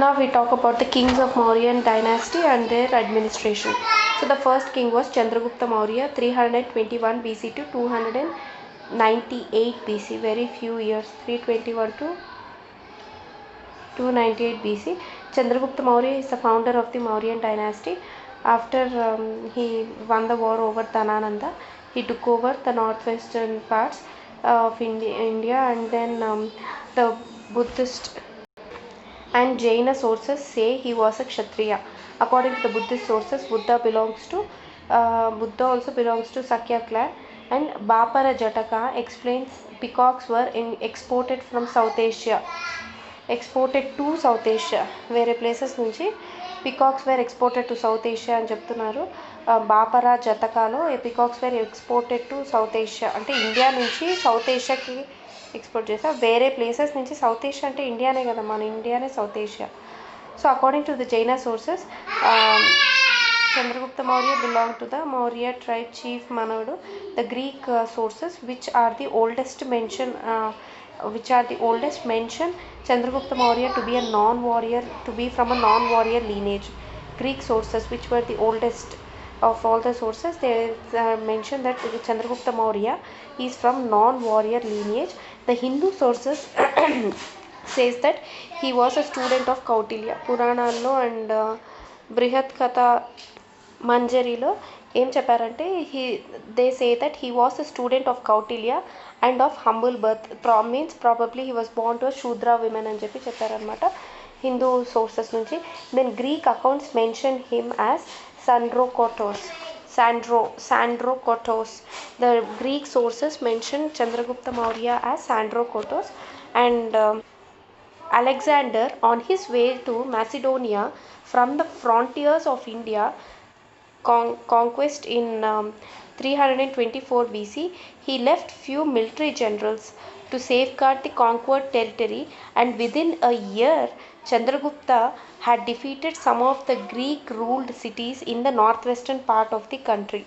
Now we talk about the kings of Mauryan dynasty and their administration. So the first king was Chandragupta Maurya, 321 BC to 298 BC. Very few years, 321 to 298 BC. Chandragupta Maurya is the founder of the Mauryan dynasty. After he won the war over Dhanananda, he took over the northwestern parts of India, and then the Buddhist and Jaina sources say he was a Kshatriya. According to the Buddhist sources, Buddha also belongs to Sakya clan, and Bapara Jataka explains peacocks were exported from South Asia. Exported to South Asia. వేరే places నుంచి peacocks were exported to South Asia అని చెప్తున్నారు. బాపరా జతకాలో peacocks were exported to South Asia అంటే India నుంచి South ఏషియాకి export చేస్తారు. వేరే ప్లేసెస్ నుంచి సౌత్ ఏషియా అంటే ఇండియానే కదా, మన ఇండియానే South Asia. So according to the Jaina sources, Chandragupta Maurya belonged to the Maurya tribe chief Manavudu. The Greek sources which are the oldest mention Chandragupta Maurya to be a non-warrior, to be from a non-warrior lineage. Greek sources which were the oldest of all the sources, they mention that Chandragupta Maurya is from non-warrior lineage. The Hindu sources says that he was a student of Kautilya. Puranallo and Brihat Katha Manjarilo ఏం చెప్పారంటే they say that he was a student of Kautilya and of humble birth. Means probably he was born to a Shudra women అని చెప్పారనమాట Hindu sources నుంచి. Then Greek accounts mention him as Sandrokotos. The Greek sources mention Chandragupta Maurya as Sandrokotos, and Alexander, on his way to Macedonia from the frontiers of India conquest in 324 BC, he left few military generals to safeguard the conquered territory, and within a year Chandragupta had defeated some of the Greek ruled cities in the northwestern part of the country.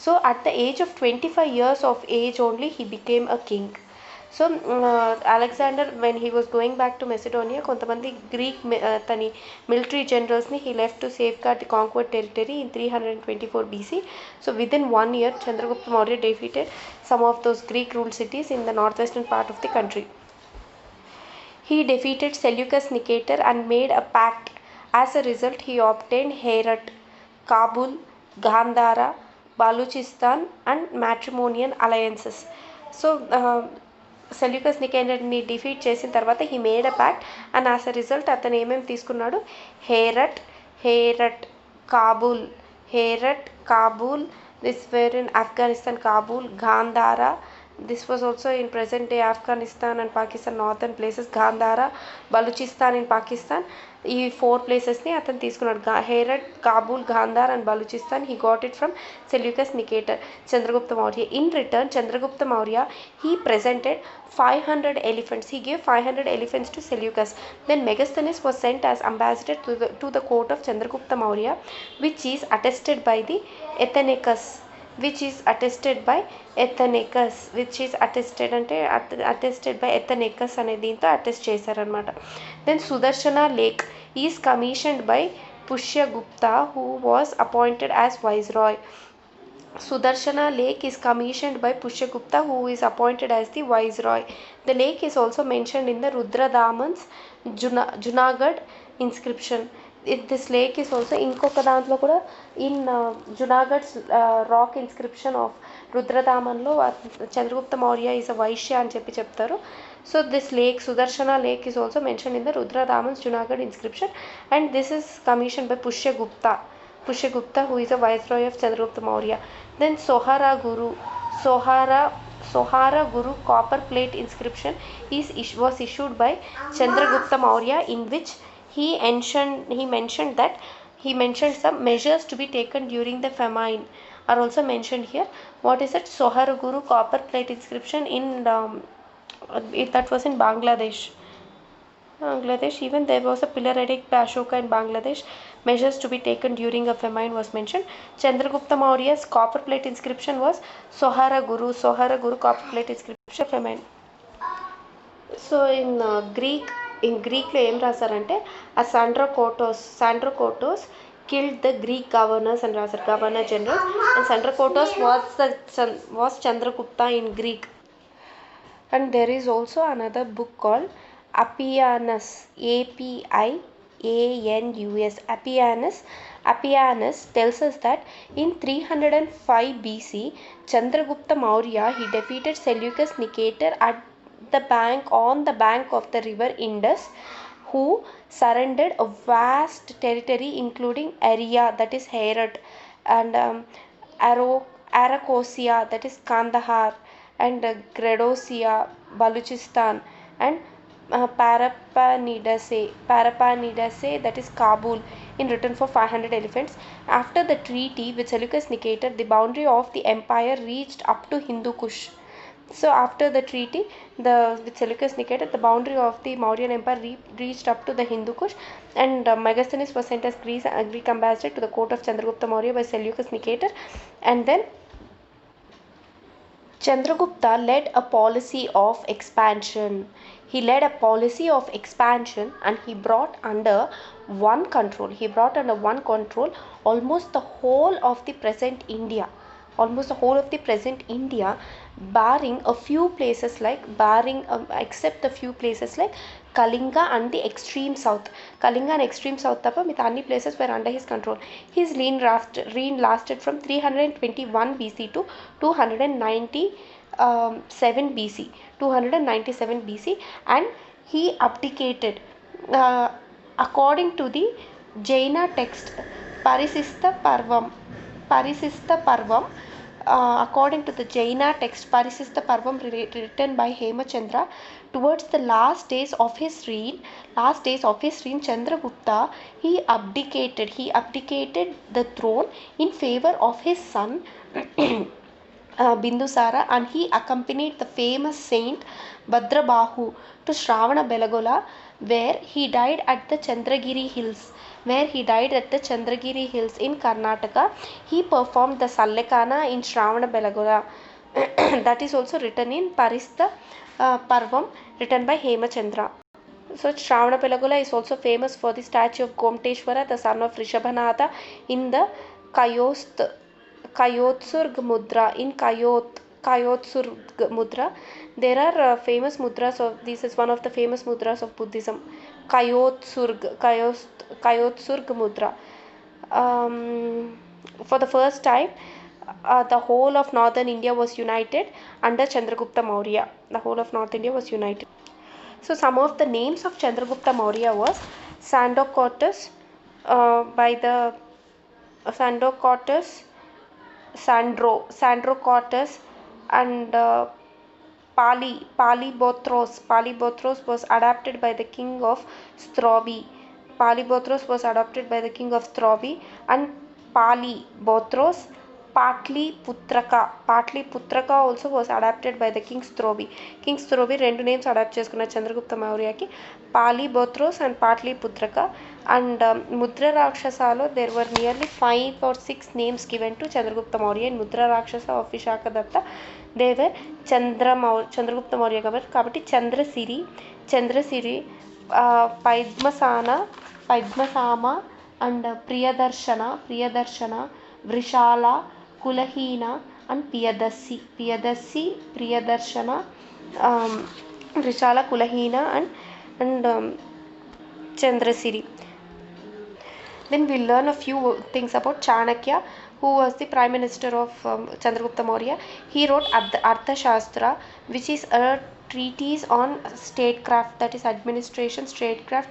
So at the age of 25 years of age only he became a king. So Alexander, when he was going back to Macedonia, కొంతమంది Greek తని military జనరల్స్ని he left to safeguard the conquered territory in 324 BC. So within 1 year Chandragupta Maurya defeated some of those Greek ruled cities in the northwestern part of the country. He defeated Seleucus Nicator and made a pact. As a result, he obtained Herat, Kabul, Gandhara, Baluchistan and matrimonial alliances. So Seleucus నికేటర్ని defeat చేసిన తర్వాత he made a pact, and as a result అతను ఏమేమి తీసుకున్నాడు, Herat Kabul, this were in Afghanistan, Kabul, Gandhara, this was also in present day Afghanistan and Pakistan northern places, Gandhara, Balochistan in Pakistan. ఈ 4 ప్లేసెస్ని అతను తీసుకున్నాడు. Herat, Kabul, Gandhar and Balochistan. He got it from Seleucus Nicator, Chandragupta Maurya. In return, Chandragupta Maurya, he presented 500 elephants. He gave 500 elephants to Seleucus. Then Megasthenes was sent as ambassador to the court of Chandragupta Maurya, which is attested by Ethnicus, అనే దీంతో attest చేశారనమాట. Then Sudarshana lake is commissioned by Pushyagupta, who was appointed as viceroy. Sudarshana Lake is commissioned by Pushyagupta, who is appointed as the viceroy. The lake is also mentioned in the Rudradaman's Junagadh inscription. This lake is also ఇంకొక దాంట్లో కూడా in Junagadh's rock inscription of Rudradamanలో Chandragupta Maurya is a Vaishya అని చెప్తారు. So this lake, Sudarshana Lake, is also mentioned in the Rudradaman's Junagadh inscription, and this is commissioned by Pushyagupta, who is a viceroy of Chandragupta Maurya. Then Sohara Guru copper plate inscription was issued by Chandragupta Maurya, in which he mentioned some measures to be taken during the famine are also mentioned here. What is it? Sohara Guru copper plate inscription in that was in Bangladesh. Even there was a pillar edict by Ashoka in Bangladesh. Measures to be taken during a famine was mentioned. Chandragupta Maurya's copper plate inscription was Sohara Guru copper plate inscription famine. So in Greek in Greek lo em rasarante a Sandrocotos killed the Greek governors and governor generals, and Sandrocotos was Chandragupta in Greek. And there is also another book called Appianus, Apianus. Appianus tells us that in 305 BC, Chandragupta Maurya he defeated Seleucus Nicator at on the bank of the river Indus, who surrendered a vast territory including Area, that is Herat, and Arachosia, that is Kandahar, and Gradosia, Baluchistan, and Parapanidase, that is Kabul, in return for 500 elephants. After the treaty with Seleucus Nicator, the boundary of the empire reached up to Hindu Kush. So after the treaty with Seleucus Nicator, the boundary of the Mauryan Empire reached up to the Hindu Kush, and Megasthenes was sent as Greek ambassador to the court of Chandragupta Maurya by Seleucus Nicator. And then Chandragupta led a policy of expansion. He led a policy of expansion, and he brought under one control almost the whole of the present India, barring a few places except a few places like Kalinga and the extreme south. Tappa with many places were under his control. His reign lasted from 321 BC to 297 BC, and he abdicated according to the Jaina text Parisista Parvam. According to the Jaina text Parisista Parvam written by Hemachandra, towards the last days of his reign, Chandragupta he abdicated the throne in favor of his son Bindusara, and he accompanied the famous saint Bhadrabahu to Shravana-Belagola, where he died at the Chandragiri Hills. In Karnataka. He performed the Sallekana in Shravana-Belagola. That is also written in Parista Parvam, written by Hemachandra. So Shravana-Belagola is also famous for the statue of Gomteshwara, the son of Rishabhanatha, in the Kayotsurg Mudra. In Kayotsurg Mudra, there are famous mudras of, this is one of the famous mudras of Buddhism, Kayotsurg Mudra. For the first time, the whole of northern India was united under Chandragupta Maurya. So some of the names of Chandragupta Maurya was Sandocotus, Sandrocotus, and Palibotros. Palibotros was adopted by the king of Strobi. And Palibotros Patliputraka also was adapted by the King Strobi. రెండు names adapt చేసుకున్న Chandragupta మౌర్యకి, Palibotros and Patliputraka. And Mudra Rakshasalo, there were nearly 5 or 6 names given to Chandragupta Maurya in Mudra Rakshasa of Vishakadatta. They were Chandragupta Maurya kabatti Chandrasiri, Padmasama, and Priyadarshana, Vrishala, Kulahina, and Piyadasi, Priyadarshana, Vrishala, Kulahina, and Chandrasiri. Then we'll learn a few things about Chanakya, who was the prime minister of Chandragupta Maurya. He wrote Arthashastra, which is a treatise on statecraft, that is administration, statecraft,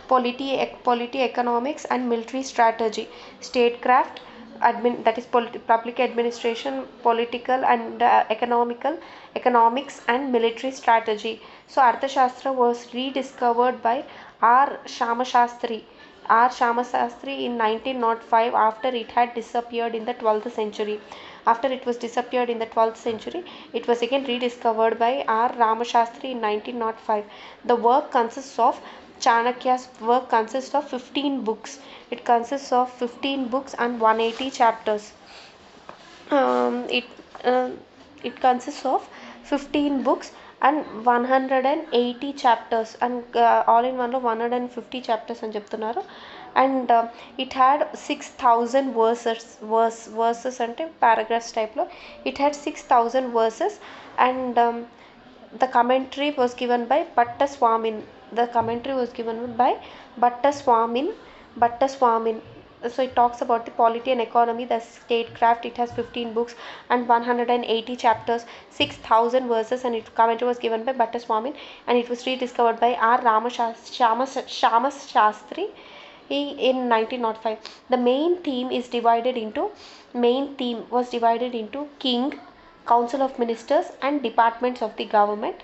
polity, economics, and military strategy. Statecraft, that is public administration, political and economics, and military strategy. So Arthashastra was rediscovered by R. Shamashastri in 1905 after it had disappeared in the 12th century. After it was disappeared in the 12th century, it was again rediscovered by R. Ramashastri in 1905. The work consists of Chanakya's work consists of 15 books. It consists of 15 books and 180 chapters. It consists of 15 books and 180 chapters, and all in one లో 150 chapters అని చెప్తున్నారు. And it had 6000 versus అంటే paragraphs టైప్లో. It had 6000 versus. And the commentary was given by Bhatta Swamin. The commentary was given by Bhatta Swamin. So it talks about the polity and economy, the statecraft. It has 15 books and 180 chapters, 6000 verses, and its commentary was given by Bhatta Swamin, and it was rediscovered by R. Shama Shastri in 1905. The main theme was divided into king, council of ministers, and departments of the government.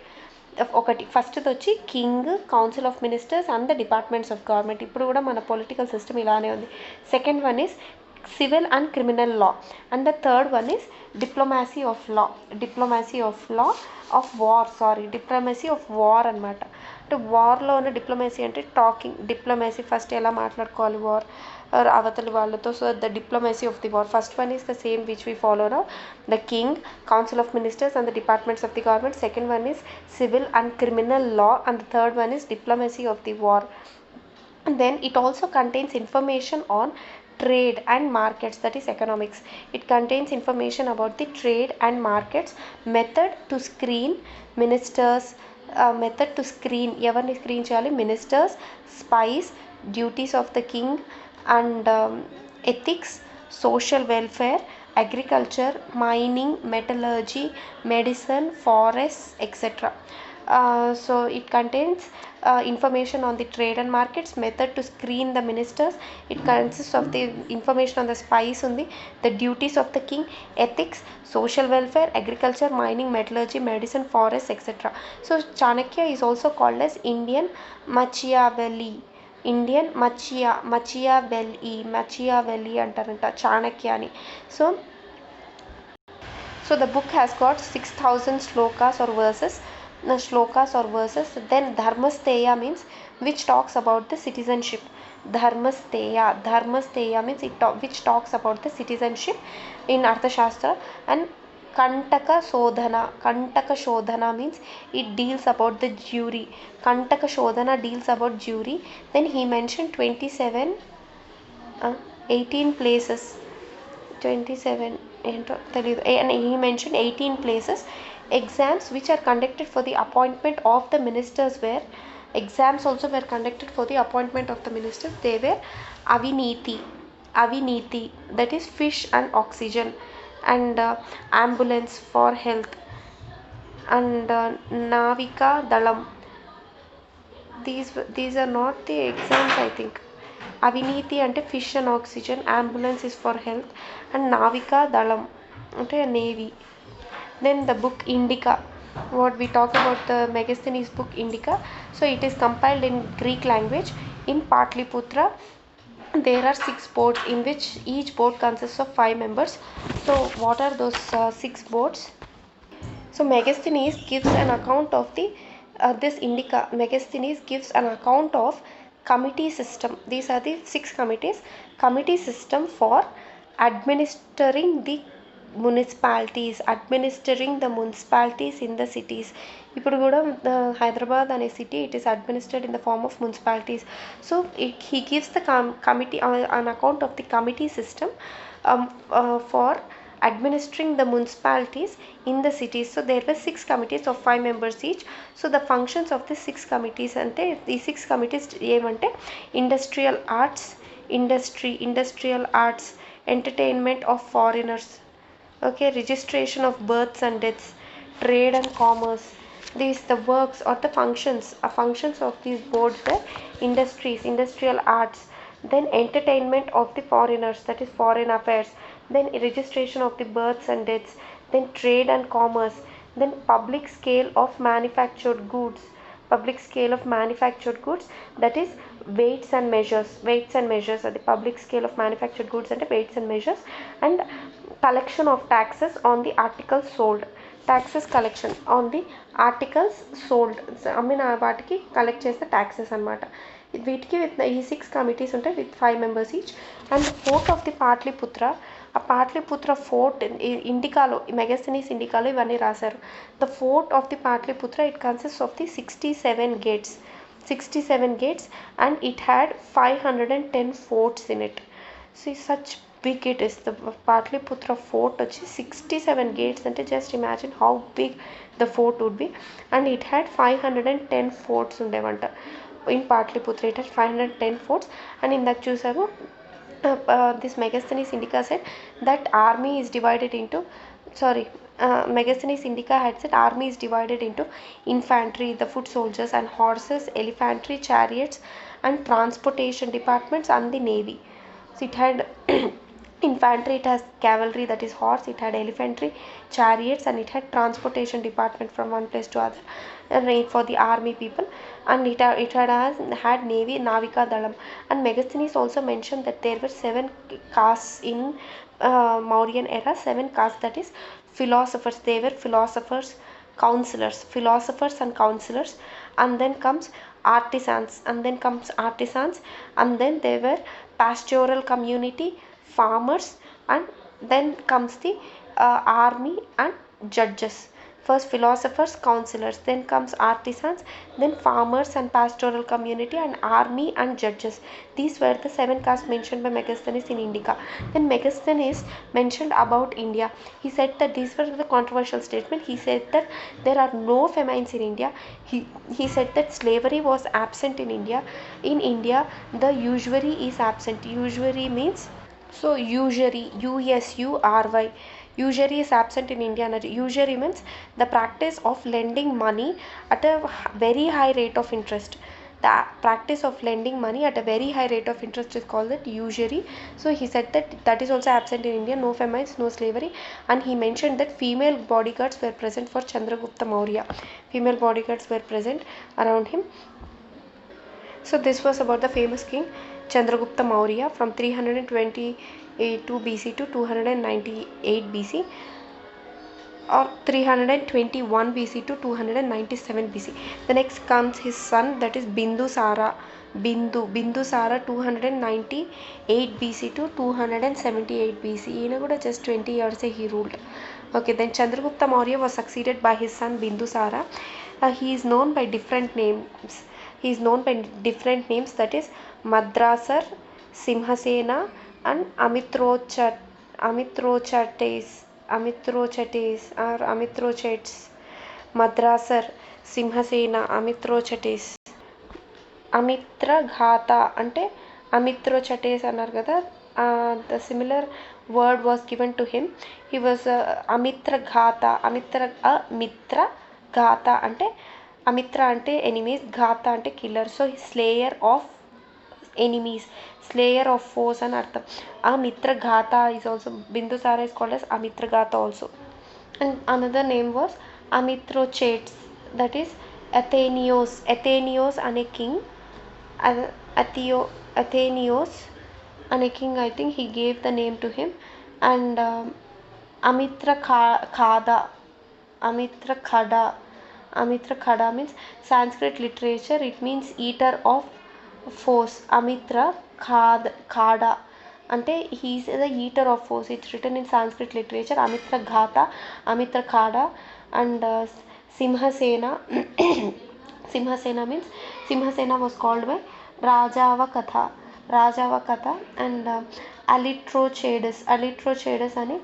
ఒకటి ఫస్ట్ది వచ్చి king, council of ministers and the departments of government. ఇప్పుడు కూడా మన political system ఇలానే ఉంది. Second one is civil and criminal law, and the third one is డిప్లొమాసీ of war అనమాట. అంటే వార్లో ఉన్న డిప్లొమాసీ అంటే టాకింగ్ డిప్లొమాసీ, ఫస్ట్ ఎలా మాట్లాడుకోవాలి వార్ అవతలి వాళ్ళతో. So the డిప్లొమాసీ of the war. First one is the same which we follow now, the king, council of ministers and the departments of the government. Second one is civil and criminal law, and the third one is diplomacy of the war. And then it also contains information on trade and markets, that is economics. It contains information about the trade and markets, method to screen ఎవరిని screen చేయాలి, ministers, spice, duties of the king, and ethics, social welfare, agriculture, mining, metallurgy, medicine, forests, etc. So it contains information on the trade and markets, method to screen the ministers. It consists of the information on the spies, the duties of the king, ethics, social welfare, agriculture, mining, metallurgy, medicine, forests, etc. So Chanakya is also called as Indian Machiavelli అంటారంట చాణక్యాని. So the book has got 6000 shlokas or verses. Then Dharmasteya means which talks about the citizenship. Dharmasteya means which talks about the citizenship in Arthashastra. And Kantaka Shodhana means it deals about the jury. Kantaka Shodhana deals about jury. Then he mentioned 18 places. 27 ఏంటో తెలీదు. And he mentioned 18 places. Exams which are conducted for the appointment of the ministers exams also were conducted for the appointment of the ministers. They were Aviniti, that is fish and oxygen, and ambulance for health, and Navika Dalam. These are not the exams, I think. Aviniti ante fish and oxygen, ambulance is for health, and Navika Dalam ante navy. Then the book Indica, what we talk about the Megasthenes book Indica. So it is compiled in Greek language in Patliputra. There are 6 boards in which each board consists of 5 members. So what are those 6 boards? So Megasthenes gives an account of this Indica. Megasthenes gives an account of committee system. These are the 6 committees. Committee system for administering the municipalities in the cities. ఇప్పుడు కూడా హైదరాబాద్ అనే city, it is administered in the form of municipalities. So he gives the committee an account of the committee system for administering the municipalities in the cities. So there were 6 committees of 5 members each. So the functions of the 6 committees ante, the 6 committees ఏమంటే industrial arts, entertainment of foreigners, okay, registration of births and deaths, trade and commerce. These the works or the functions of these boards were industrial arts, then entertainment of the foreigners, that is foreign affairs, then registration of the births and deaths, then trade and commerce, then public scale of manufactured goods, that is weights and measures are the public scale of manufactured goods and weights and measures, and collection of taxes on the articles sold, collection on the articles sold, అమ్మిన వాటికి collect చేస్తే taxes అనమాట. వీటికి ఈ 6 committees ఉంటాయి with 5 members each. And the fort of the Patliputra ఆ Pataliputra fort ఇండికాలో, Megasthenes ఇండికాలో ఇవన్నీ రాశారు. The fort of the Pataliputra it consist of the 67 gates and it had 510 forts in it. See, such big it is. The Patliputra fort వచ్చి 67 gates అంటే just imagine how big the fort would be, and it had 510 forts ఉండేవంట. In Patliputra it had 510 forts, and ఇందాక చూసాము this Megasthenes Indica said that army is divided into Megasthenes Indica had said army is divided into infantry, the foot soldiers, and horses, elephantry, chariots, and transportation departments, and the navy. So it had infantry, it has cavalry, that is horse, it had elephantry, chariots, and it had transportation department from one place to other, and for the army people, and it had navy, navika dalam. And Megasthenes also mentioned that there were 7 castes in Mauryan era, 7 castes, that is philosophers. They were philosophers, philosophers and counselors, and then comes artisans, and then there were pastoral community, farmers, and then comes the army and judges. First philosophers, counselors, then comes artisans, then farmers and pastoral community, and army and judges. These were the 7 castes mentioned by Megasthenes in Indica. Then Megasthenes mentioned about India. He said that these were the controversial statement. He said that there are no famines in India. He said that slavery was absent in India. In India, the usury is absent. Usury means, so usury, usury, usury is absent in India. And usury means the practice of lending money at a very high rate of interest. The practice of lending money at a very high rate of interest is called that usury. So he said that that is also absent in India. No famines, no slavery. And he mentioned that female bodyguards were present for Chandragupta Maurya. Female bodyguards were present around him. So this was about the famous king Chandragupta Maurya from 322 BC to 298 BC, or 321 BC to 297 BC. The next comes his son, that is Bindusara. Bindusara 298 BC to 278 BC. ఈయన కూడా just 20 years he ruled. Okay, then Chandragupta Maurya was succeeded by his son Bindusara. He is known by different names. That is Madrasar, Simhasena, and Amitrochates or Amitrochates. Madrasar, Simhasena, Amitrochates. Amitraghata అంటే Amitrochates అన్నారు కదా, the similar word was given to him. He was Amitraghata. Amitraghata అంటే Amitra అంటే enemies, Ghata అంటే killer. So slayer of enemies, slayer of foes అని అర్థం. Amitraghata is also, Bindusara is called as Amitraghata also. And another name was Amitrochates, that is Athenios అనే king. Athenios అనే king, I think he gave the name to him. And Amitrakhada means Sanskrit literature. It means eater of foes. Amitrakhada అంటే he is the eater of foes. It's written in Sanskrit literature. Amitraghata, Amitrakhada, and Simhasena. Simhasena means, Simhasena was called by Rajavakatha, and Alitrochadas అని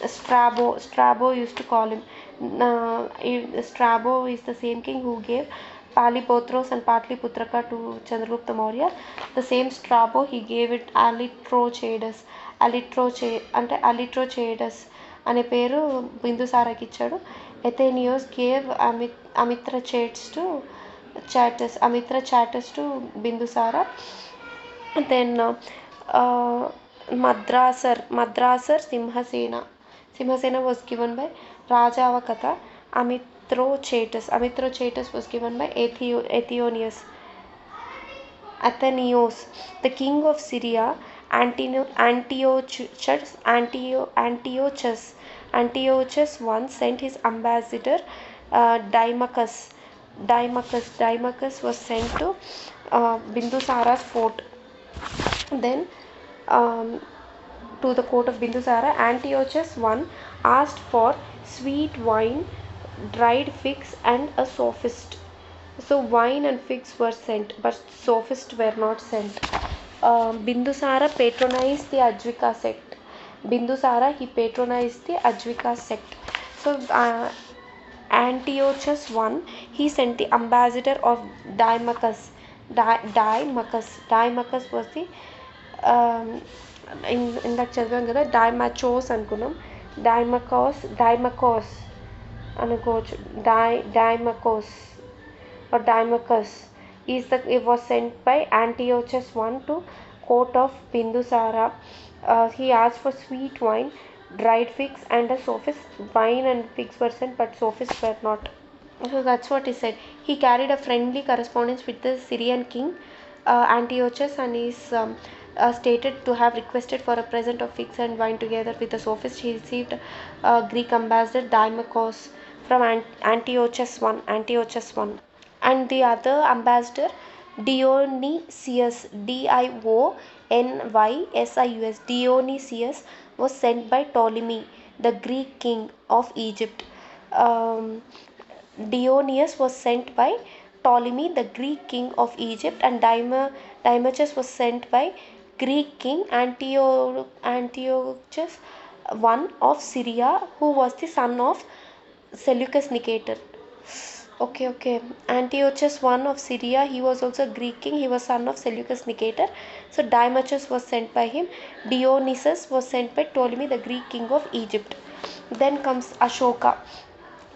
Strabo used to call him. Strabo is the same king who gave Palipotros and Patliputraka to Chandragupta Maurya. The same Strabo, he gave it Alitrochadas. అంటే Alitrochadas అనే పేరు బిందుసారాకి ఇచ్చాడు. Athenios gave Amitrachates to Bindusara. Then Madrasar Simhasena was given by Rajavakatha. Amitrochates was given by Athenios. The king of Syria, Antiochus once sent his ambassador Dimachus. Dimachus was sent to Bindusara's fort. Then to the court of Bindusara, Antiochus I asked for sweet wine, dried figs, and a sophist. So wine and figs were sent, but sophists were not sent. Bindusara patronized the Ajvika sect. Bindusara, he patronized the Ajvika sect. So Antiochus I, he sent the ambassador of Dimachus. Dimachus was the ఇందాక చదివాం కదా డైమచోస్ అనుకున్నాం. డైమకోస్ అనుకోవచ్చు. డైమకోస్ or Dimachus it was sent by Antiochus I to court of Bindusara. He asked for sweet wine, dried figs, and a sophist. Wine and figs were sent, but sophists were not. So that's what he said. He carried a friendly correspondence with the Syrian king Antiochus, and is stated to have requested for a present of figs and wine together with the sophist. He received Greek ambassador Dimachus from Antiochus I. And the other ambassador Dionysius, Dionysius, Dionysius was sent by Ptolemy, the Greek king of Egypt. Dionysius was sent by Ptolemy, the Greek king of Egypt, and Dimachus was sent by Greek king Antiochus I of Syria, who was the son of Seleucus Nicator. Okay. Antiochus I of Syria, he was also a Greek king. He was son of Seleucus Nicator. So Dimachus was sent by him. Dionysius was sent by Ptolemy, the Greek king of Egypt. Then comes Ashoka.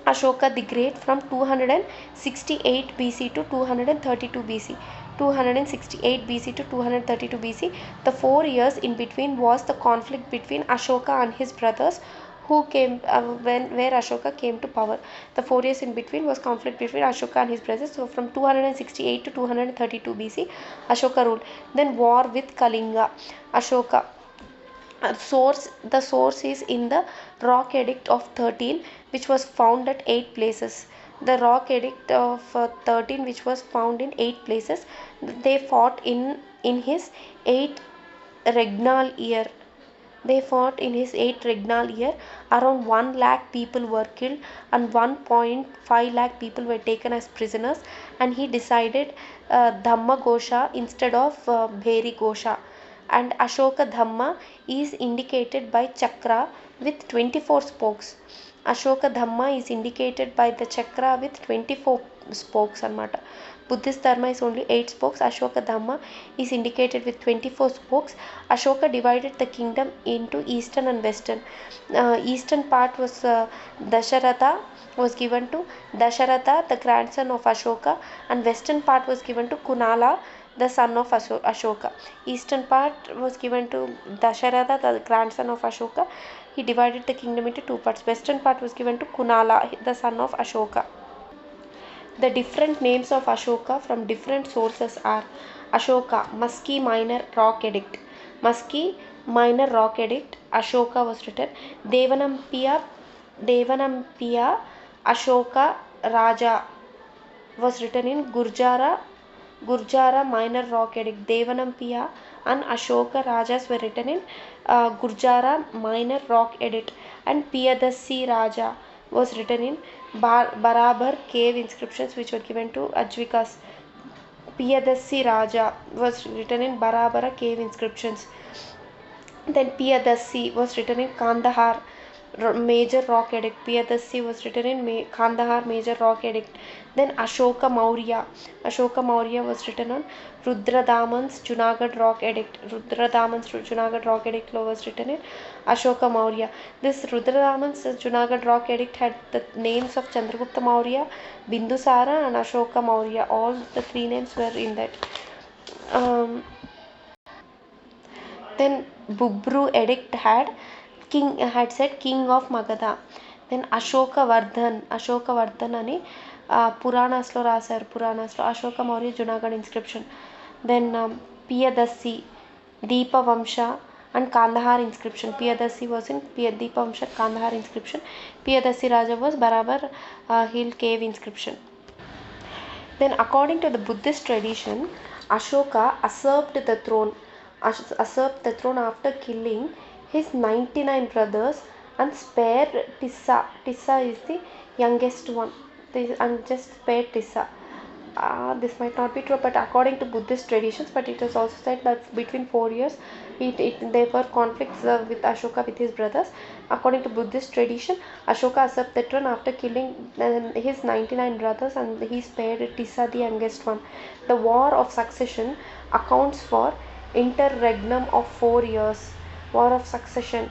Ashoka the Great from 268 BC to 232 BC. 268 BC to 232 BC. The 4 years in between was the conflict between Ashoka and his brothers, who came where Ashoka came to power. The 4 years in between was conflict between Ashoka and his brothers. So from 268 to 232 BC, Ashoka ruled. Then war with Kalinga. Ashoka. The source is in the Rock Edict of 13, which was found at 8 places. The Rock Edict of 13, which was found in 8 places. They fought in his 8th regnal year. Around 1 lakh people were killed and 1.5 lakh people were taken as prisoners, and he decided Dhamma Gosha instead of Bheri Gosha. And Ashoka Dhamma is indicated by chakra with 24 spokes. Ashoka Dhamma is indicated by the chakra with 24 spokes anamata. Buddhist Dharma is only 8 spokes. Ashoka Dhamma is indicated with 24 spokes. Ashoka divided the kingdom into eastern and western. Eastern part was Dasharatha was given to Dasharatha, the grandson of Ashoka, and western part was given to Kunala, the son of Ashoka. Eastern part was given to Dasharatha, the grandson of Ashoka. He divided the kingdom into 2 parts. Western part was given to Kunala, the son of Ashoka. The different names of Ashoka from different sources are Ashoka, Musky Minor Rock Edict. Musky Minor Rock Edict, Ashoka was written. Devanampiya Ashoka Raja was written in Gurjara Minor Rock Edict. Devanampiya and Ashoka Rajas were written in Gurjara Minor Rock Edict, and Piyadasi Raja was written in Barabar cave inscriptions, which were given to Ajvikas. Piyadasi Raja was written in Barabara cave inscriptions. Then Piyadasi was written in Kandahar Major Rock Edict. Piyadasi was written in Kandahar Major Rock Edict. Then Ashoka Maurya was written on Rudradaman's Junagadh Rock Edict. Rudradaman's Junagadh Rock Edict was written in Ashoka Maurya. This Rudradaman's Junagadh Rock Edict had the names of Chandragupta Maurya, Bindusara, and Ashoka Maurya. All the 3 names were in that. Then Bubru Edict had said King of Magadha. Then Ashoka Vardhan అని పురాణాస్లో రాశారు. Ashoka Maurya Junagadh inscription. Then Piyadasi, Deepavamsha and Kandahar inscription. Piyadasi was in Deepavamsha Kandahar inscription. Piyadasi Raja was Barabar hill cave inscription. Then according to the Buddhist tradition, Ashoka usurped the throne after killing his 99 brothers and spared Tissa. Tissa is the youngest one. And just spared Tissa. This might not be true, but according to Buddhist traditions, but it is also said that between 4 years, there were conflicts with Ashoka with his brothers. According to Buddhist tradition, Ashoka usurped the throne after killing his 99 brothers, and he spared Tissa, the youngest one. The war of succession accounts for interregnum of 4 years. War of succession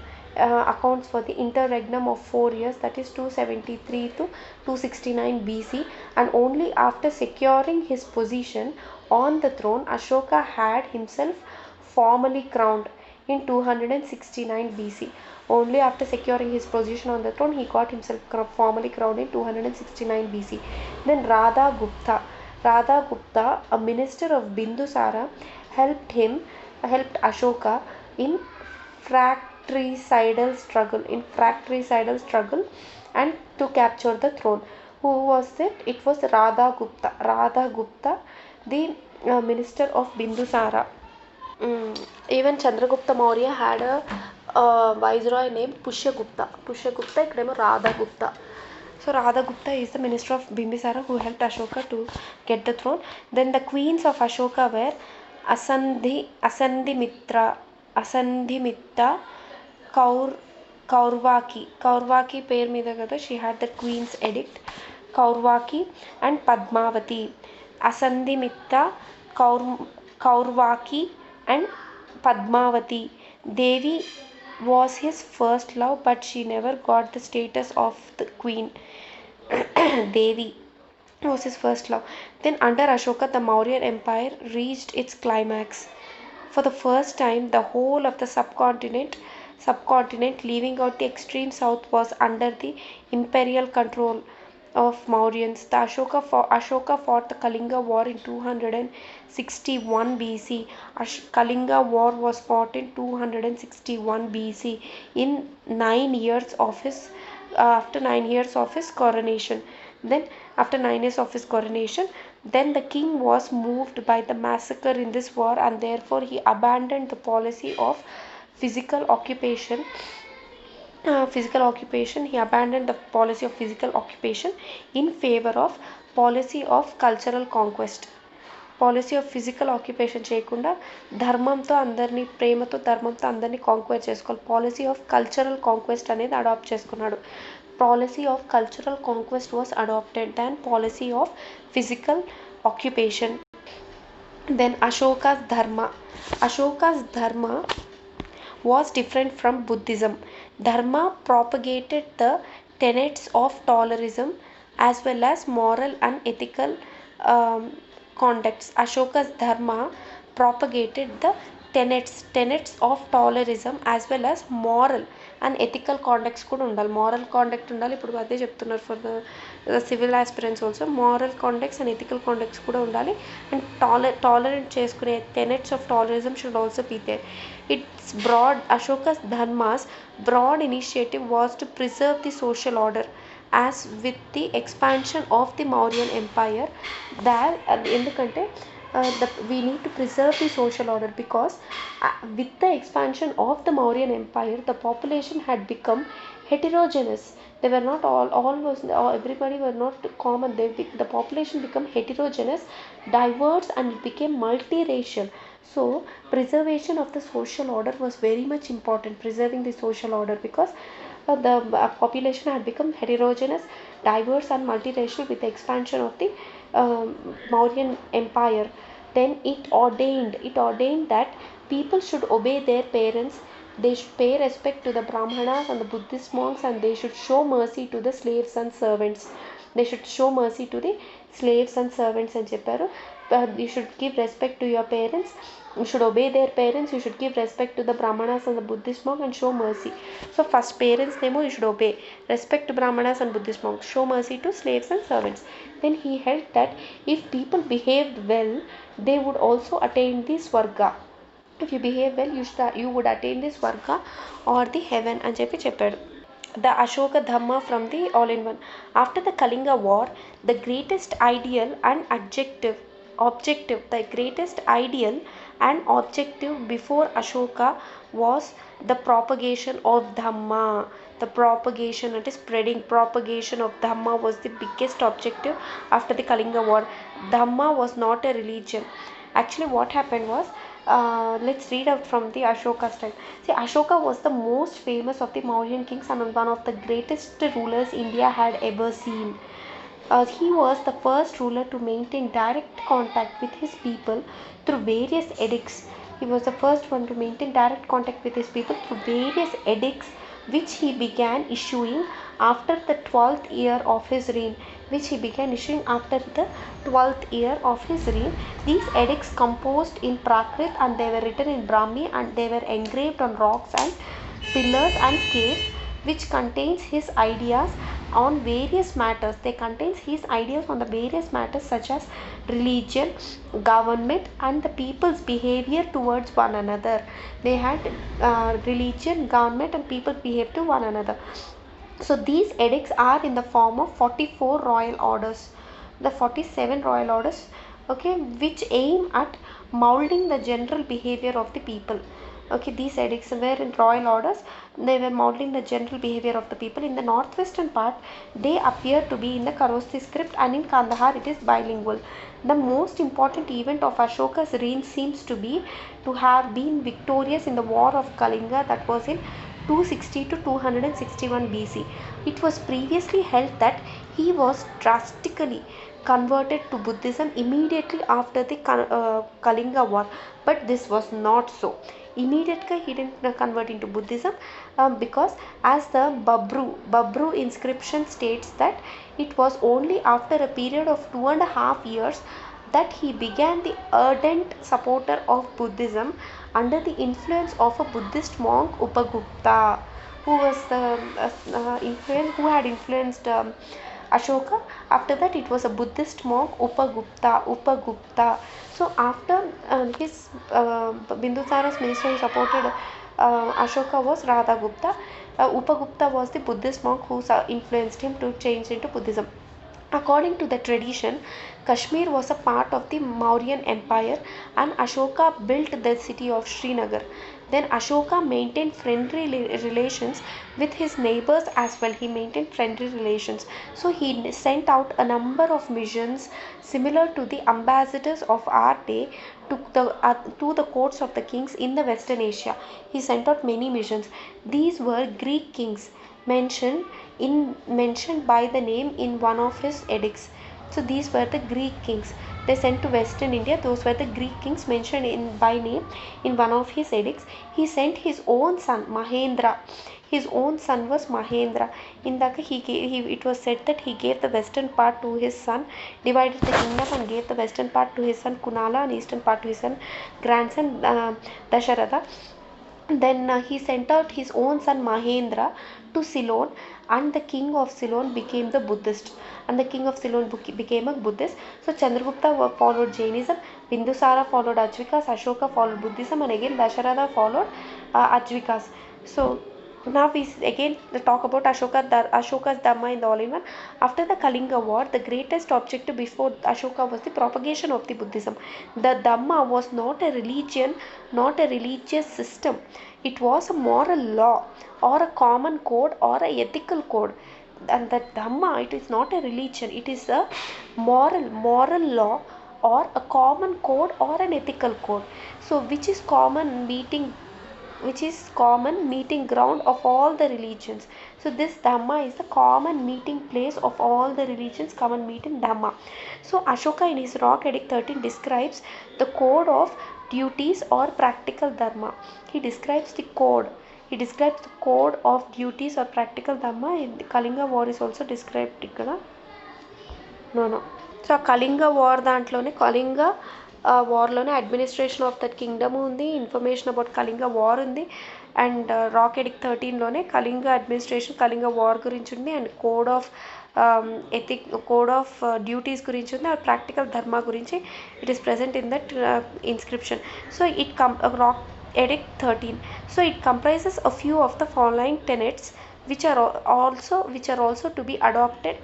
accounts for the interregnum of 4 years, that is 273 to 269 BC, and only after securing his position on the throne, Ashoka had himself formally crowned in 269 BC. Only after securing his position on the throne, he got himself formally crowned in 269 BC. Then Radha Gupta. Radha Gupta, a minister of Bindusara, helped Ashoka in fratricidal struggle and to capture the throne. Who was it? It was Radha Gupta. Radha Gupta, the minister of Bindusara. Even Chandragupta Maurya had a viceroy named Pushyagupta. Pushyagupta, ikkademo Radha Gupta. So Radha Gupta is the minister of Bimbisara who helped Ashoka to get the throne. Then the queens of Ashoka were Asandhimitra, Kaurvaki. Kaurvaki పేరు మీద కదా, she had the queen's edict. Kaurvaki and Padmavati. Asandhimitra, Kaurvaki and Padmavati. Devi was his first love, but she never got the status of the queen. Devi was his first love. Then under Ashoka, the Mauryan Empire reached its climax. For the first time, the whole of the subcontinent, leaving out the extreme south, was under the imperial control of Mauryans. The Ashoka fought the Kalinga War in 261 BC. Kalinga War was fought in 261 BC in 9 years of his after 9 years of his coronation. Then after 9 years of his coronation, then the king was moved by the massacre in this war, and therefore he abandoned the policy of physical occupation. He abandoned the policy of physical occupation in favor of policy of cultural conquest. Policy of physical occupation చేయకుండా ధర్మంతో అందరినీ, ప్రేమతో ధర్మంతో అందరినీ conquer చేసుకోవాలి. Policy of cultural conquest అనేది adopt చేసుకున్నాడు. Policy of cultural conquest was adopted than policy of physical occupation. Then Ashoka's dharma was different from Buddhism. Dharma propagated the tenets of tolerism as well as moral and ethical conducts. Ashoka's dharma propagated the tenets of tolerism as well as moral and ethical conducts కూడా ఉండాలి. Moral conduct ఉండాలి. ఇప్పుడు అదే చెప్తున్నారు for the civil aspirants also. Moral conducts and ethical conducts కూడా ఉండాలి. And tolerant చేసుకునే tenets of tolerism should also be there. Ashoka's dharma's broad initiative was to preserve the social order. As with the expansion of the Mauryan Empire, ఎందుకంటే we need to preserve the social order, because with the expansion of the Mauryan Empire, the population had become heterogeneous. They were not everybody were not common. The population became heterogeneous, diverse, and it became multiracial. So preservation of the social order was very much important, preserving the social order, because the population had become heterogeneous, diverse, and multiracial with the expansion of the Mauryan Empire. Then it ordained that people should obey their parents, they should pay respect to the Brahmanas and the Buddhist monks, and they should show mercy to the slaves and servants. They should show mercy to the slaves and servants అని చెప్పారు. You should give respect to your parents, you should obey their parents, you should give respect to the Brahmanas and the Buddhist monk, and show mercy. So first parents nemo you should obey, respect to Brahmanas and Buddhist monks, show mercy to slaves and servants. Then he held that if people behaved well, they would also attain the Swarga. If you behave well, you would attain the Swarga or the heaven అని చెప్పాడు. The Ashoka Dhamma from the all-in-one. After the Kalinga War, the greatest ideal and adjective objective, the greatest ideal and objective before Ashoka was the propagation of Dhamma. The propagation, it is spreading, propagation of Dhamma was the biggest objective after the Kalinga war. Dhamma was not a religion. Actually, what happened was, let's read out from the Ashoka's time. See, Ashoka was the most famous of the Mauryan kings and one of the greatest rulers India had ever seen. He was the first ruler to maintain direct contact with his people through various edicts. He was the first one to maintain direct contact with his people through various edicts which he began issuing after the 12th year of his reign. Which he began issuing after the 12th year of his reign. These edicts composed in Prakrit and they were written in Brahmi and they were engraved on rocks and pillars and caves, which contains his ideas on various matters. They contains his ideas on the various matters such as religion, government and the people's behavior towards one another. They had religion, government and people behave to one another. So these edicts are in the form of 44 royal orders, the 47 royal orders, okay, which aim at molding the general behavior of the people. Okay, these edicts were in royal orders. They were modeling the general behavior of the people. In the northwestern part, they appear to be in the Kharosthi script, and in Kandahar it is bilingual. The most important event of Ashoka's reign seems to be to have been victorious in the war of Kalinga, that was in 260 to 261 BC. It was previously held that he was drastically converted to Buddhism immediately after the Kalinga war, but this was not so. Immediately he didn't convert into Buddhism because as the Babru inscription states that it was only after a period of 2.5 years that he began the ardent supporter of Buddhism under the influence of a Buddhist monk Upagupta, who was the who had influenced Ashoka. After that, it was a Buddhist monk Upagupta. So after his Bindusara's minister who supported Ashoka was Radhagupta. Upagupta was the Buddhist monk who influenced him to change into Buddhism. According to the tradition, Kashmir was a part of the Mauryan Empire and Ashoka built the city of Srinagar. Then Ashoka maintained friendly relations with his neighbors as well. He maintained friendly relations. So he sent out a number of missions similar to the ambassadors of our day to the courts of the kings in the Western Asia. He sent out many missions. These were Greek kings mentioned by the name in one of his edicts. So these were the Greek kings. They sent to Western India. Those were the Greek kings mentioned in by name in one of his edicts. He sent his own son Mahendra. His own son was Mahendra. In that it was said that he gave the western part to his son, divided the kingdom and gave the western part to his son Kunala and eastern part to his son grandson Dasharatha. Then he sent out his own son Mahendra to Ceylon, and the king of Ceylon became the Buddhist. And the king of Ceylon became a Buddhist. So Chandragupta followed Jainism, Bindusara followed Ajvikas, Ashoka followed Buddhism, and again Dasharatha followed Ajvikas. So now we again talk about Ashoka's Dhamma in the all-in-one. After the Kalinga war, the greatest objective before Ashoka was the propagation of the Buddhism. The Dhamma was not a religion, not a religious system. It was a moral law or a common code or a ethical code. And the Dhamma, it is not a religion, it is a moral law or a common code or an ethical code. So which is common meeting ground of all the religions. So this Dhamma is the common meeting place of all the religions, common meeting Dhamma. So Ashoka in his Rock Edict 13 describes the code of duties or practical Dharma. He describes the code. He describes the code of duties or practical Dhamma. In the Kalinga war is also described ikkada. No. So Kalinga war దాంట్లోనే Kalinga వార్లోనే administration of that kingdom ఉంది, information about Kalinga war ఉంది, and rock edict 13లోనే Kalinga administration Kalinga war గురించి ఉంది, and code of duties గురించి ఉంది, ఆ ప్రాక్టికల్ ధర్మ గురించి it is present in that inscription. So rock addict 13. So it comprises a few of the following tenets which are also to be adopted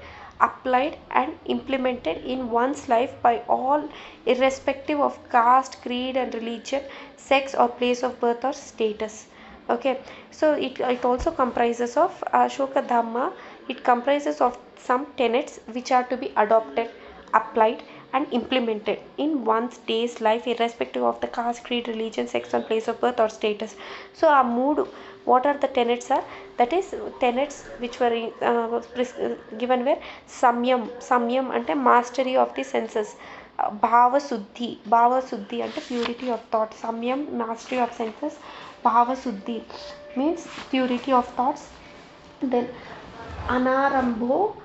applied and implemented in one's life by all, irrespective of caste, creed, and religion, sex, or place of birth or status. Okay, so it also comprises of Ashoka Dhamma. It comprises of some tenets which are to be adopted, applied, and implemented in one's day's life, irrespective of the caste, creed, religion, sex, and place of birth or status. So our mood, what are the tenets are, that is tenets which were given were samyam ante mastery of the senses, bhava suddhi ante purity of thought, samyam mastery of senses, bhava suddhi means purity of thoughts. Then anarambho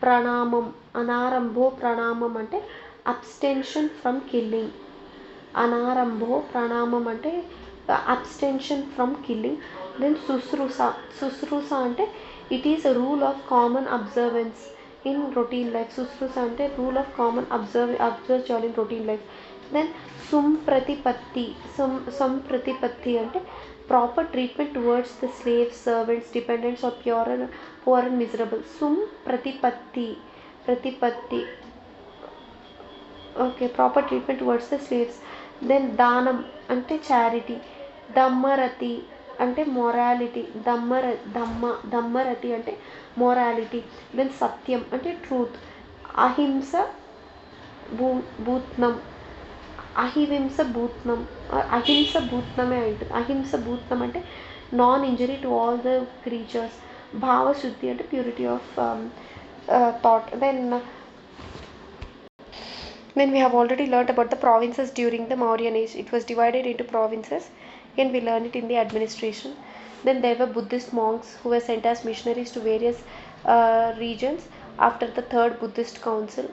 pranamam, anarambho pranamam ante abstention from killing, anarambho pranamam ante abstention from killing. Then susrusa ante it is a rule of common observance in routine life. Susrusa ante rule of common observed in routine life. Then sampratipatti ante proper treatment towards the slaves, servants, dependents, or poor and miserable. Pratipatti, okay, proper treatment towards the slaves. Then danam ante charity, dhammarati ante morality, dhammarati ante morality. Then satyam ante truth, ahimsa bhutnam, ahimsa bhutnam or ahimsa bhutname antu, ahimsa bhutnam ante non injury to all the creatures, bhava shuddhi ante purity of thought. Then we have already learnt about the provinces during the Mauryan age. It was divided into provinces. Again, we learn it in the administration. Then there were Buddhist monks who were sent as missionaries to various regions after the third Buddhist council.